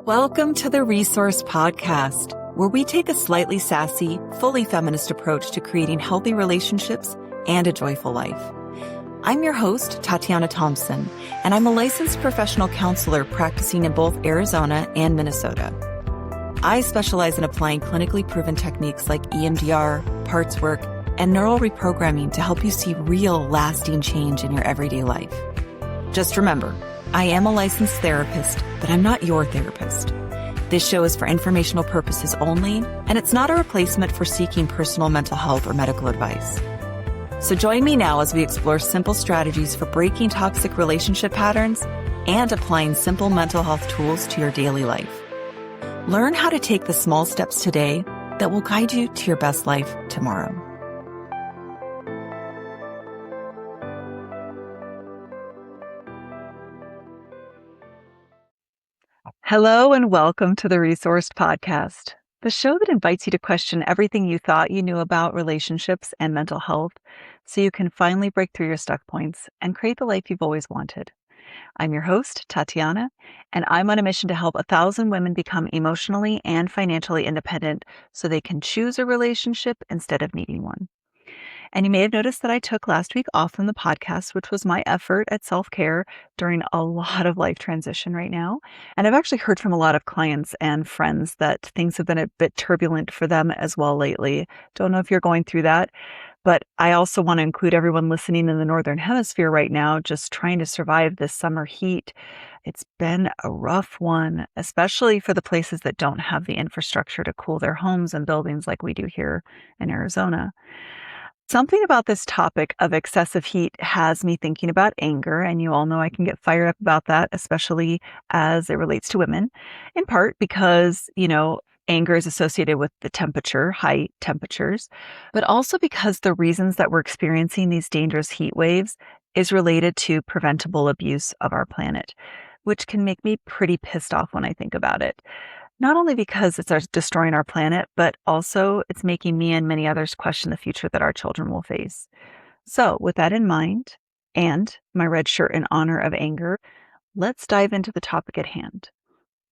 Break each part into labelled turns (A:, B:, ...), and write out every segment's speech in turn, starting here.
A: Welcome to the Resource Podcast, where we take a slightly sassy, fully feminist approach to creating healthy relationships and a joyful life. I'm your host, Tatiana Thompson, and I'm a licensed professional counselor practicing in both Arizona and Minnesota. I specialize in applying clinically proven techniques like EMDR, parts work, and neural reprogramming to help you see real, lasting change in your everyday life. Just remember, I am a licensed therapist, but I'm not your therapist. This show is for informational purposes only, and it's not a replacement for seeking personal mental health or medical advice. So join me now as we explore simple strategies for breaking toxic relationship patterns and applying simple mental health tools to your daily life. Learn how to take the small steps today that will guide you to your best life tomorrow. Hello and welcome to the Resource Podcast, the show that invites you to question everything you thought you knew about relationships and mental health so you can finally break through your stuck points and create the life you've always wanted. I'm your host, Tatiana, and I'm on a mission to help 1,000 women become emotionally and financially independent so they can choose a relationship instead of needing one. And you may have noticed that I took last week off from the podcast, which was my effort at self-care during a lot of life transition right now. And I've actually heard from a lot of clients and friends that things have been a bit turbulent for them as well lately. Don't know if you're going through that, but I also want to include everyone listening in the Northern Hemisphere right now, just trying to survive this summer heat. It's been a rough one, especially for the places that don't have the infrastructure to cool their homes and buildings like we do here in Arizona. Something about this topic of excessive heat has me thinking about anger, and you all know I can get fired up about that, especially as it relates to women, in part because, anger is associated with the temperature, high temperatures, but also because the reasons that we're experiencing these dangerous heat waves is related to preventable abuse of our planet, which can make me pretty pissed off when I think about it. Not only because it's destroying our planet, but also it's making me and many others question the future that our children will face. So with that in mind, and my red shirt in honor of anger, let's dive into the topic at hand.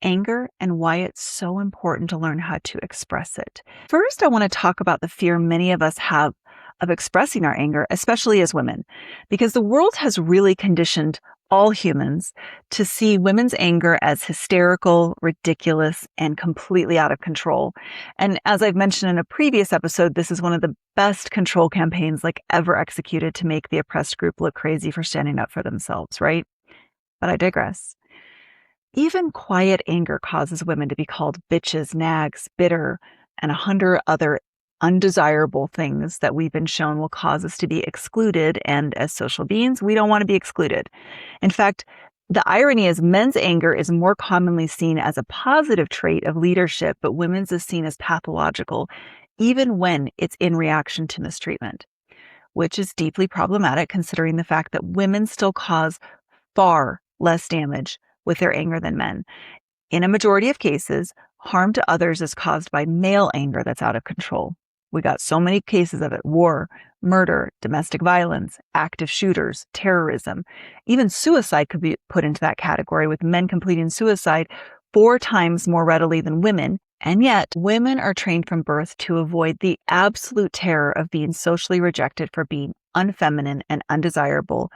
A: Anger and why it's so important to learn how to express it. First, I want to talk about the fear many of us have of expressing our anger, especially as women, because the world has really conditioned all humans to see women's anger as hysterical, ridiculous, and completely out of control. And as I've mentioned in a previous episode, this is one of the best control campaigns ever executed to make the oppressed group look crazy for standing up for themselves, right? But I digress. Even quiet anger causes women to be called bitches, nags, bitter, and 100 other undesirable things that we've been shown will cause us to be excluded. And as social beings, we don't want to be excluded. In fact, the irony is men's anger is more commonly seen as a positive trait of leadership, but women's is seen as pathological, even when it's in reaction to mistreatment, which is deeply problematic considering the fact that women still cause far less damage with their anger than men. In a majority of cases, harm to others is caused by male anger that's out of control. We got so many cases of it: war, murder, domestic violence, active shooters, terrorism. Even suicide could be put into that category, with men completing suicide 4 times more readily than women. And yet, women are trained from birth to avoid the absolute terror of being socially rejected for being unfeminine and undesirable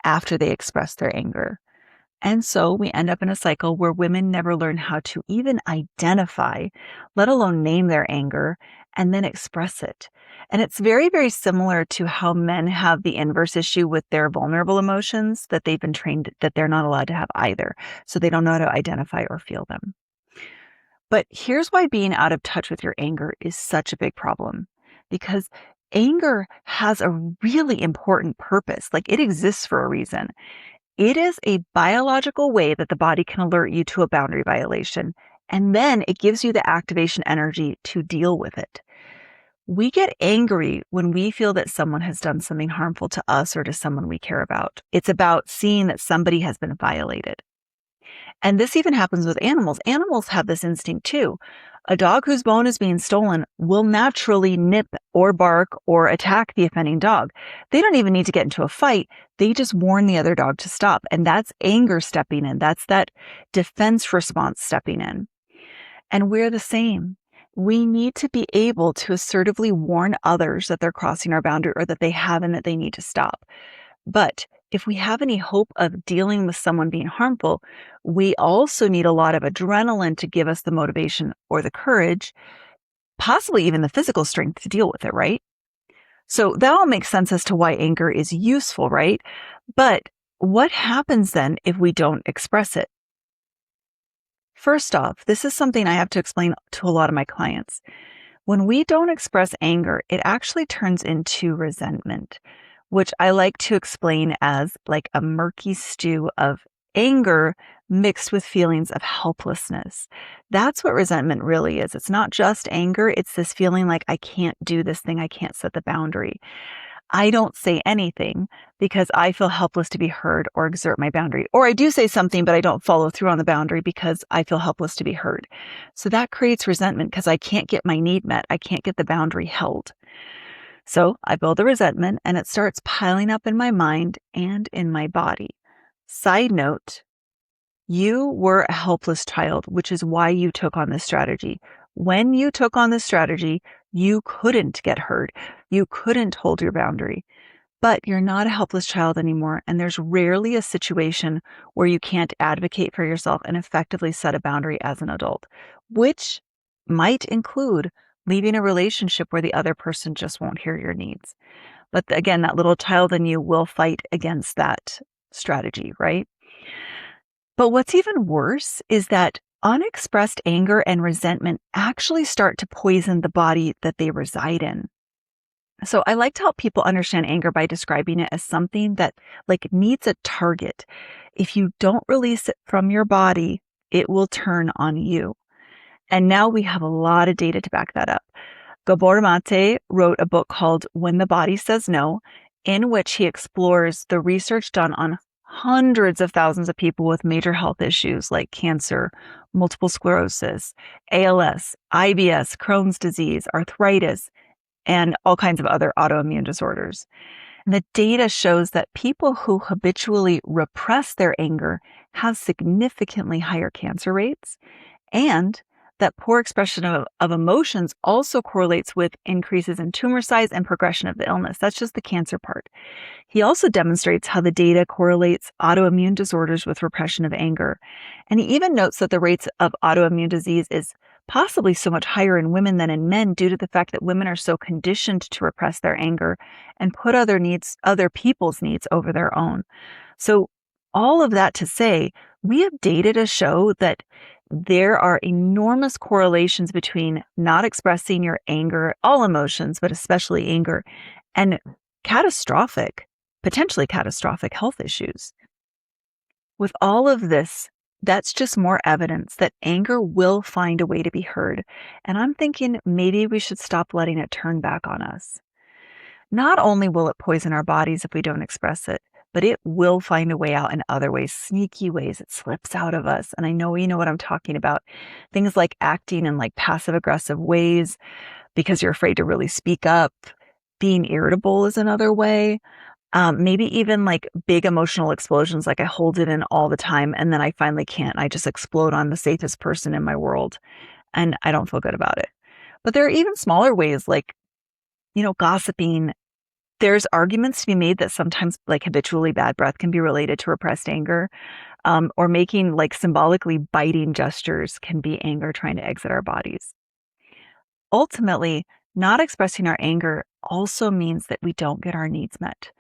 A: after they express their anger. And so we end up in a cycle where women never learn how to even identify, let alone name their anger, and then express it. And it's very, very similar to how men have the inverse issue with their vulnerable emotions, that they've been trained that they're not allowed to have either. So they don't know how to identify or feel them. But here's why being out of touch with your anger is such a big problem. Because anger has a really important purpose. It exists for a reason. It is a biological way that the body can alert you to a boundary violation, and then it gives you the activation energy to deal with it. We get angry when we feel that someone has done something harmful to us or to someone we care about. It's about seeing that somebody has been violated. And this even happens with animals. Animals have this instinct too. A dog whose bone is being stolen will naturally nip or bark or attack the offending dog. They don't even need to get into a fight. They just warn the other dog to stop. And that's anger stepping in. That's that defense response stepping in. And we're the same. We need to be able to assertively warn others that they're crossing our boundary or that they have and that they need to stop. But if we have any hope of dealing with someone being harmful, we also need a lot of adrenaline to give us the motivation or the courage, possibly even the physical strength to deal with it, right? So that all makes sense as to why anger is useful, right? But what happens then if we don't express it? First off, this is something I have to explain to a lot of my clients. When we don't express anger, it actually turns into resentment, which I like to explain as like a murky stew of anger mixed with feelings of helplessness. That's what resentment really is. It's not just anger. It's this feeling like I can't do this thing. I can't set the boundary. I don't say anything because I feel helpless to be heard or exert my boundary. Or I do say something, but I don't follow through on the boundary because I feel helpless to be heard. So that creates resentment because I can't get my need met. I can't get the boundary held. So I build the resentment and it starts piling up in my mind and in my body. Side note, you were a helpless child, which is why you took on this strategy. When you took on this strategy, you couldn't get heard. You couldn't hold your boundary. But you're not a helpless child anymore, and there's rarely a situation where you can't advocate for yourself and effectively set a boundary as an adult, which might include leaving a relationship where the other person just won't hear your needs. But again, that little child in you will fight against that strategy, right? But what's even worse is that unexpressed anger and resentment actually start to poison the body that they reside in. So I like to help people understand anger by describing it as something that like needs a target. If you don't release it from your body, it will turn on you. And now we have a lot of data to back that up. Gabor Mate wrote a book called When the Body Says No, in which he explores the research done on hundreds of thousands of people with major health issues like cancer, multiple sclerosis, ALS, IBS, Crohn's disease, arthritis, and all kinds of other autoimmune disorders. And the data shows that people who habitually repress their anger have significantly higher cancer rates, and that poor expression of emotions also correlates with increases in tumor size and progression of the illness. That's just the cancer part. He also demonstrates how the data correlates autoimmune disorders with repression of anger. And he even notes that the rates of autoimmune disease is possibly so much higher in women than in men due to the fact that women are so conditioned to repress their anger and put other people's needs over their own. So all of that to say, we have data to show that there are enormous correlations between not expressing your anger, all emotions, but especially anger, and potentially catastrophic health issues. With all of this, that's just more evidence that anger will find a way to be heard. And I'm thinking maybe we should stop letting it turn back on us. Not only will it poison our bodies if we don't express it, but it will find a way out in other ways, sneaky ways. It slips out of us. And I know you know what I'm talking about. Things like acting in like passive aggressive ways because you're afraid to really speak up. Being irritable is another way. Maybe even like big emotional explosions, like I hold it in all the time and then I finally can't. I just explode on the safest person in my world and I don't feel good about it. But there are even smaller ways like, gossiping. There's arguments to be made that sometimes like habitually bad breath can be related to repressed anger, or making like symbolically biting gestures can be anger trying to exit our bodies. Ultimately, not expressing our anger also means that we don't get our needs met.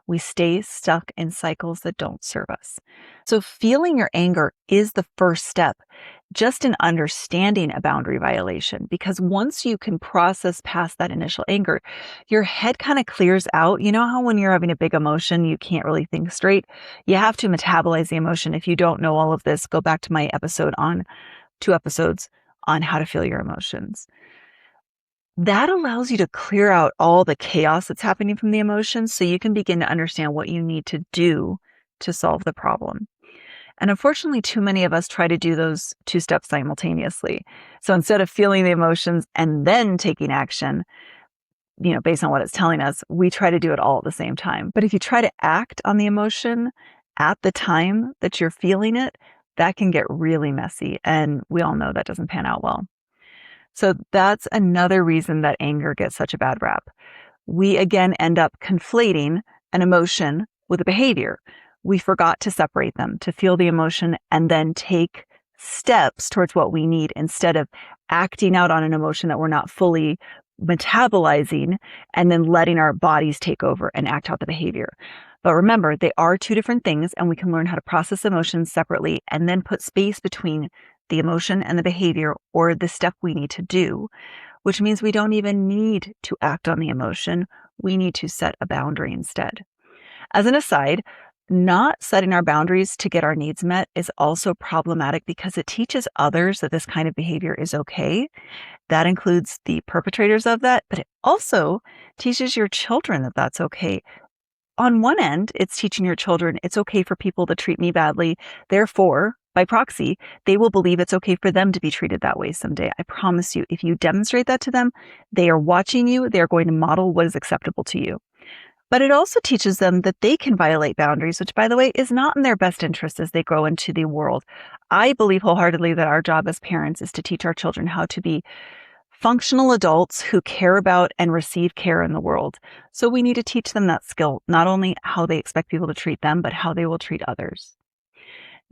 A: We stay stuck in cycles that don't serve us. So feeling your anger is the first step, just in understanding a boundary violation, because once you can process past that initial anger, your head kind of clears out. You know how when you're having a big emotion, you can't really think straight? You have to metabolize the emotion. If you don't know all of this, go back to my two episodes on how to feel your emotions. That allows you to clear out all the chaos that's happening from the emotions so you can begin to understand what you need to do to solve the problem. And unfortunately, too many of us try to do those two steps simultaneously. So instead of feeling the emotions and then taking action, based on what it's telling us, we try to do it all at the same time. But if you try to act on the emotion at the time that you're feeling it, that can get really messy. And we all know that doesn't pan out well. So that's another reason that anger gets such a bad rap. We again end up conflating an emotion with a behavior. We forgot to separate them, to feel the emotion and then take steps towards what we need instead of acting out on an emotion that we're not fully metabolizing and then letting our bodies take over and act out the behavior. But remember, they are two different things, and we can learn how to process emotions separately and then put space between the emotion and the behavior or the step we need to do, which means we don't even need to act on the emotion. We need to set a boundary instead. As an aside, not setting our boundaries to get our needs met is also problematic because it teaches others that this kind of behavior is okay. That includes the perpetrators of that, but it also teaches your children that that's okay. On one end, it's teaching your children it's okay for people to treat me badly. Therefore, by proxy, they will believe it's okay for them to be treated that way someday. I promise you, if you demonstrate that to them, they are watching you. They are going to model what is acceptable to you. But it also teaches them that they can violate boundaries, which, by the way, is not in their best interest as they grow into the world. I believe wholeheartedly that our job as parents is to teach our children how to be functional adults who care about and receive care in the world. So we need to teach them that skill, not only how they expect people to treat them, but how they will treat others.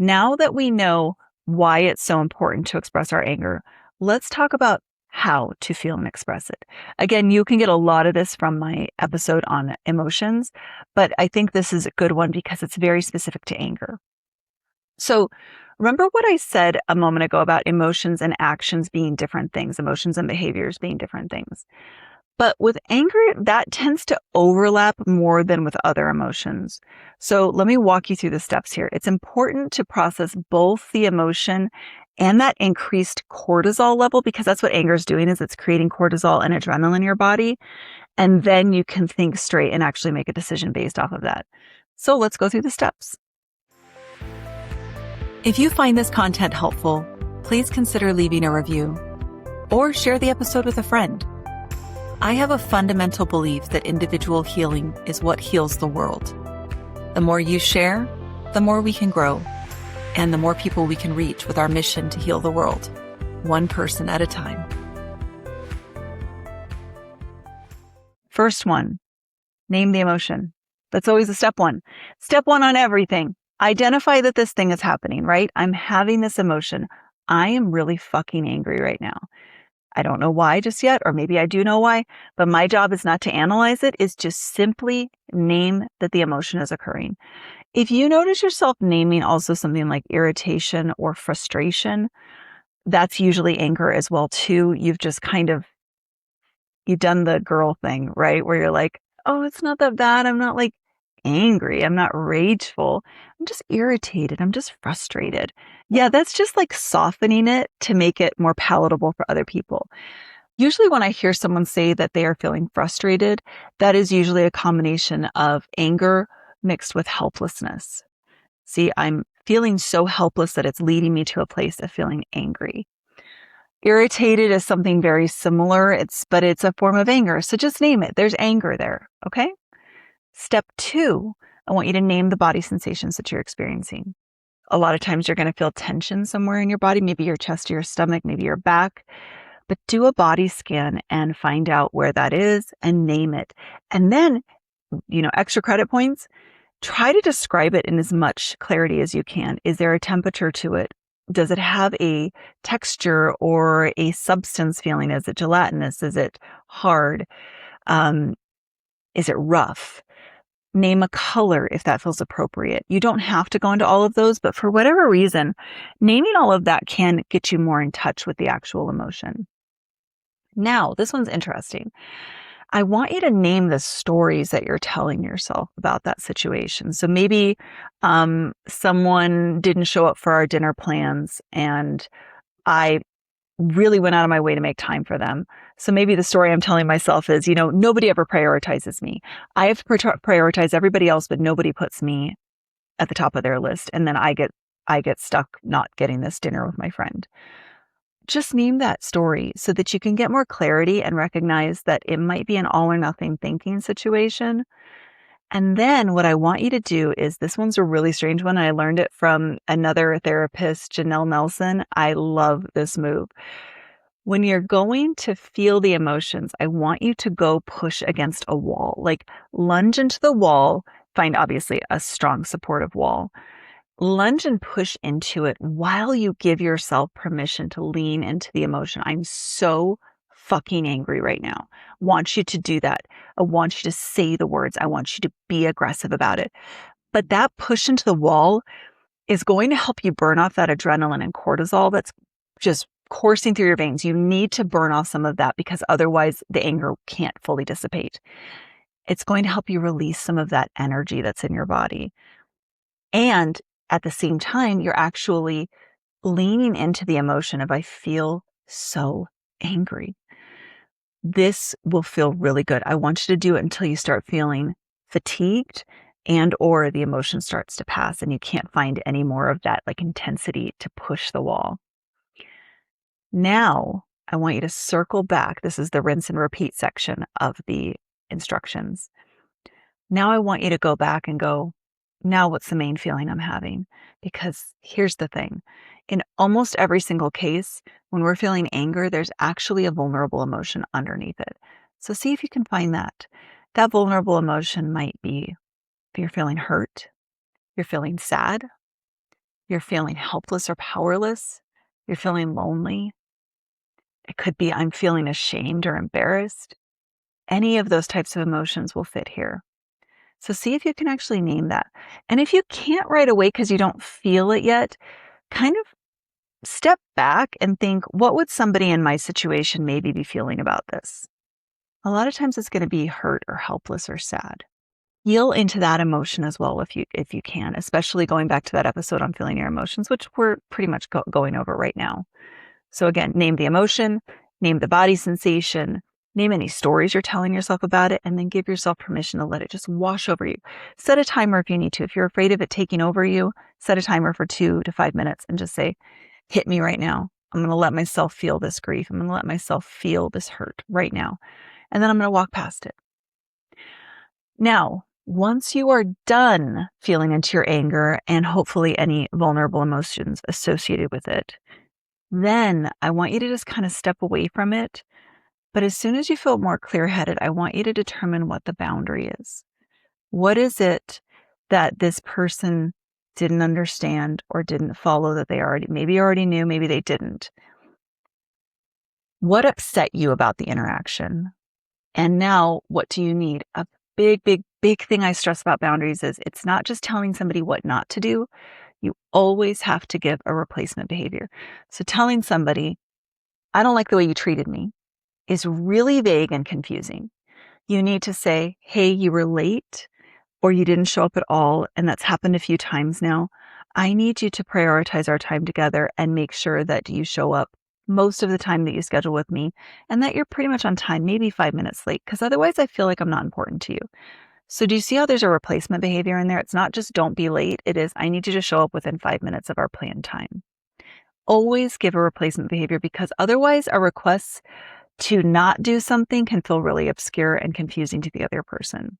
A: Now that we know why it's so important to express our anger, let's talk about how to feel and express it. Again, you can get a lot of this from my episode on emotions, but I think this is a good one because it's very specific to anger. So remember what I said a moment ago about emotions and actions being different things, emotions and behaviors being different things. But with anger, that tends to overlap more than with other emotions. So let me walk you through the steps here. It's important to process both the emotion and that increased cortisol level, because that's what anger is doing, is it's creating cortisol and adrenaline in your body. And then you can think straight and actually make a decision based off of that. So let's go through the steps. If you find this content helpful, please consider leaving a review or share the episode with a friend. I have a fundamental belief that individual healing is what heals the world. The more you share, the more we can grow, and the more people we can reach with our mission to heal the world, one person at a time. First one, name the emotion. That's always a step one. Step one on everything. Identify that this thing is happening, right? I'm having this emotion. I am really fucking angry right now. I don't know why just yet, or maybe I do know why, but my job is not to analyze it, is just simply name that the emotion is occurring. If you notice yourself naming also something like irritation or frustration, that's usually anger as well too. You've done the girl thing, right? Where you're like, oh, it's not that bad. I'm not like angry. I'm not rageful. I'm just irritated. I'm just frustrated. Yeah, that's just like softening it to make it more palatable for other people. Usually when I hear someone say that they are feeling frustrated, that is usually a combination of anger mixed with helplessness. See, I'm feeling so helpless that it's leading me to a place of feeling angry. Irritated is something very similar, but it's a form of anger. So just name it. There's anger there, okay? Step 2, I want you to name the body sensations that you're experiencing. A lot of times you're going to feel tension somewhere in your body, maybe your chest or your stomach, maybe your back, but do a body scan and find out where that is and name it. And then, extra credit points, try to describe it in as much clarity as you can. Is there a temperature to it? Does it have a texture or a substance feeling? Is it gelatinous? Is it hard? Is it rough? Name a color if that feels appropriate. You don't have to go into all of those, but for whatever reason, naming all of that can get you more in touch with the actual emotion. Now, this one's interesting. I want you to name the stories that you're telling yourself about that situation. So maybe someone didn't show up for our dinner plans and I really went out of my way to make time for them. So maybe the story I'm telling myself is, nobody ever prioritizes me. I have to prioritize everybody else, but nobody puts me at the top of their list. And then I get stuck not getting this dinner with my friend. just name that story so that you can get more clarity and recognize that it might be an all or nothing thinking situation. And then what I want you to do is, this one's a really strange one. I learned it from another therapist, Janelle Nelson. I love this move. When you're going to feel the emotions, I want you to go push against a wall, like lunge into the wall, find obviously a strong supportive wall. Lunge and push into it while you give yourself permission to lean into the emotion. I'm so fucking angry right now. Want you to do that. I want you to say the words. I want you to be aggressive about it. But that push into the wall is going to help you burn off that adrenaline and cortisol that's just coursing through your veins. You need to burn off some of that because otherwise the anger can't fully dissipate. It's going to help you release some of that energy that's in your body. And at the same time, you're actually leaning into the emotion of, I feel so angry. This will feel really good. I want you to do it until you start feeling fatigued and or the emotion starts to pass and you can't find any more of that like intensity to push the wall. Now, I want you to circle back. This is the rinse and repeat section of the instructions. Now I want you to go back and go, now what's the main feeling I'm having? Because here's the thing. In almost every single case, when we're feeling anger, there's actually a vulnerable emotion underneath it. So see if you can find that. That vulnerable emotion might be if you're feeling hurt, you're feeling sad, you're feeling helpless or powerless, you're feeling lonely. It could be I'm feeling ashamed or embarrassed. Any of those types of emotions will fit here. So see if you can actually name that. And if you can't right away because you don't feel it yet, kind of step back and think, what would somebody in my situation maybe be feeling about this? A lot of times it's going to be hurt or helpless or sad. Feel into that emotion as well if you can, especially going back to that episode on feeling your emotions, which we're pretty much going over right now. So again, name the emotion, name the body sensation, name any stories you're telling yourself about it, and then give yourself permission to let it just wash over you. Set a timer if you need to. If you're afraid of it taking over you, set a timer for 2 to 5 minutes and just say, hit me right now. I'm going to let myself feel this grief. I'm going to let myself feel this hurt right now. And then I'm going to walk past it. Now, once you are done feeling into your anger and hopefully any vulnerable emotions associated with it, then I want you to just kind of step away from it. But as soon as you feel more clear-headed, I want you to determine what the boundary is. What is it that this person didn't understand or didn't follow that they maybe already knew, maybe they didn't? What upset you about the interaction? And now what do you need? A big thing I stress about boundaries is it's not just telling somebody what not to do. You always have to give a replacement behavior. So telling somebody, I don't like the way you treated me, is really vague and confusing. You need to say, hey, you were late or you didn't show up at all, and that's happened a few times now. I need you to prioritize our time together and make sure that you show up most of the time that you schedule with me and that you're pretty much on time, maybe 5 minutes late, because otherwise I feel like I'm not important to you. So do you see how there's a replacement behavior in there? It's not just don't be late. It is, I need you to show up within 5 minutes of our planned time. Always give a replacement behavior because otherwise our requests to not do something can feel really obscure and confusing to the other person.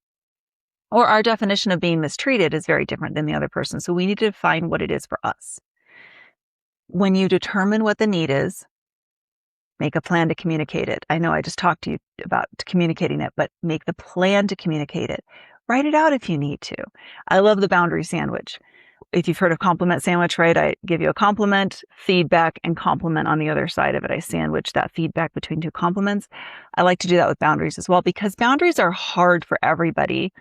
A: Or our definition of being mistreated is very different than the other person. So we need to define what it is for us. When you determine what the need is, make a plan to communicate it. I know I just talked to you about communicating it, but make the plan to communicate it. Write it out if you need to. I love the boundary sandwich. If you've heard of compliment sandwich, right? I give you a compliment, feedback, and compliment on the other side of it. I sandwich that feedback between 2 compliments. I like to do that with boundaries as well because boundaries are hard for everybody.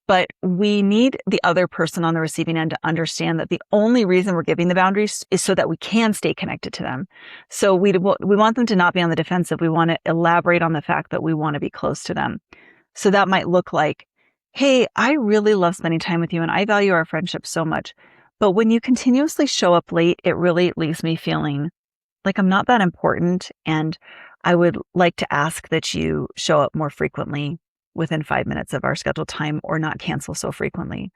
A: But we need the other person on the receiving end to understand that the only reason we're giving the boundaries is so that we can stay connected to them. So we want them to not be on the defensive. We want to elaborate on the fact that we want to be close to them. So that might look like, hey, I really love spending time with you and I value our friendship so much. But when you continuously show up late, it really leaves me feeling like I'm not that important. And I would like to ask that you show up more frequently within 5 minutes of our scheduled time or not cancel so frequently.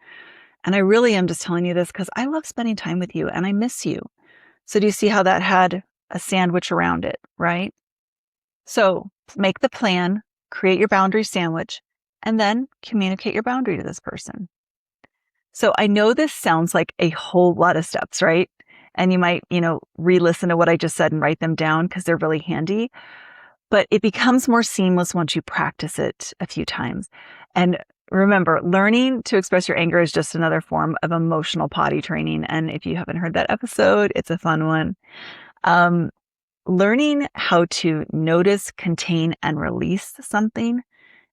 A: And I really am just telling you this because I love spending time with you and I miss you. So do you see how that had a sandwich around it, right? So make the plan, create your boundary sandwich, and then communicate your boundary to this person. So I know this sounds like a whole lot of steps, right? And you might, re-listen to what I just said and write them down because they're really handy. But it becomes more seamless once you practice it a few times. And remember, learning to express your anger is just another form of emotional potty training. And if you haven't heard that episode, it's a fun one. Learning how to notice, contain, and release something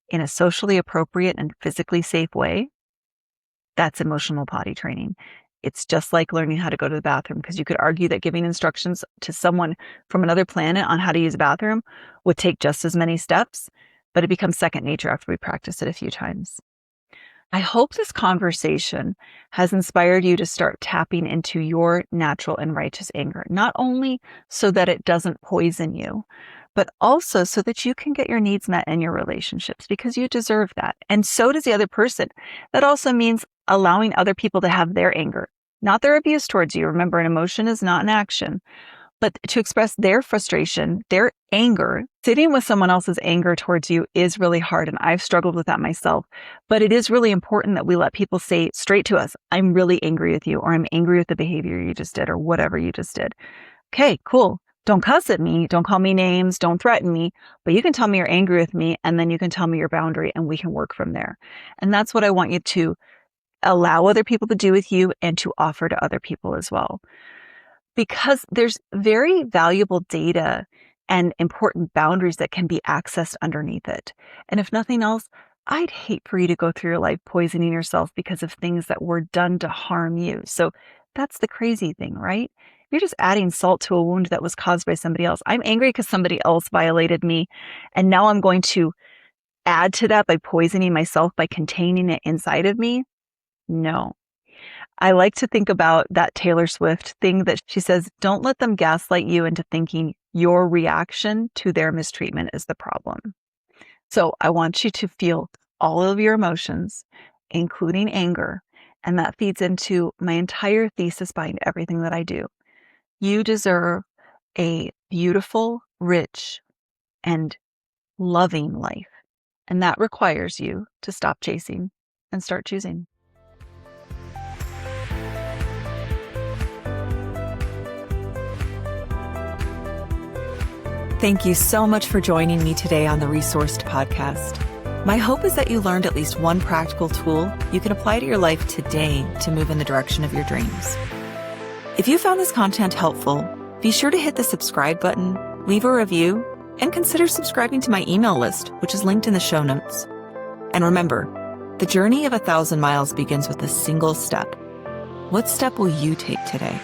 A: in a socially appropriate and physically safe way, that's emotional potty training. It's just like learning how to go to the bathroom, because you could argue that giving instructions to someone from another planet on how to use a bathroom would take just as many steps, but it becomes second nature after we practice it a few times. I hope this conversation has inspired you to start tapping into your natural and righteous anger, not only so that it doesn't poison you, but also so that you can get your needs met in your relationships, because you deserve that. And so does the other person. That also means allowing other people to have their anger, not their abuse towards you. Remember, an emotion is not an action, but to express their frustration, their anger. Sitting with someone else's anger towards you is really hard, and I've struggled with that myself. But it is really important that we let people say straight to us, I'm really angry with you, or I'm angry with the behavior you just did, or whatever you just did. Okay, cool. Don't cuss at me. Don't call me names. Don't threaten me. But you can tell me you're angry with me, and then you can tell me your boundary, and we can work from there. And that's what I want you to allow other people to do with you and to offer to other people as well. Because there's very valuable data and important boundaries that can be accessed underneath it. And if nothing else, I'd hate for you to go through your life poisoning yourself because of things that were done to harm you. So that's the crazy thing, right? You're just adding salt to a wound that was caused by somebody else. I'm angry because somebody else violated me, and now I'm going to add to that by poisoning myself, by containing it inside of me. No. I like to think about that Taylor Swift thing that she says, don't let them gaslight you into thinking your reaction to their mistreatment is the problem. So I want you to feel all of your emotions, including anger, and that feeds into my entire thesis behind everything that I do. You deserve a beautiful, rich, and loving life. And that requires you to stop chasing and start choosing. Thank you so much for joining me today on the Resourced Podcast. My hope is that you learned at least one practical tool you can apply to your life today to move in the direction of your dreams. If you found this content helpful, be sure to hit the subscribe button, leave a review, and consider subscribing to my email list, which is linked in the show notes. And remember, the journey of 1,000 miles begins with a single step. What step will you take today?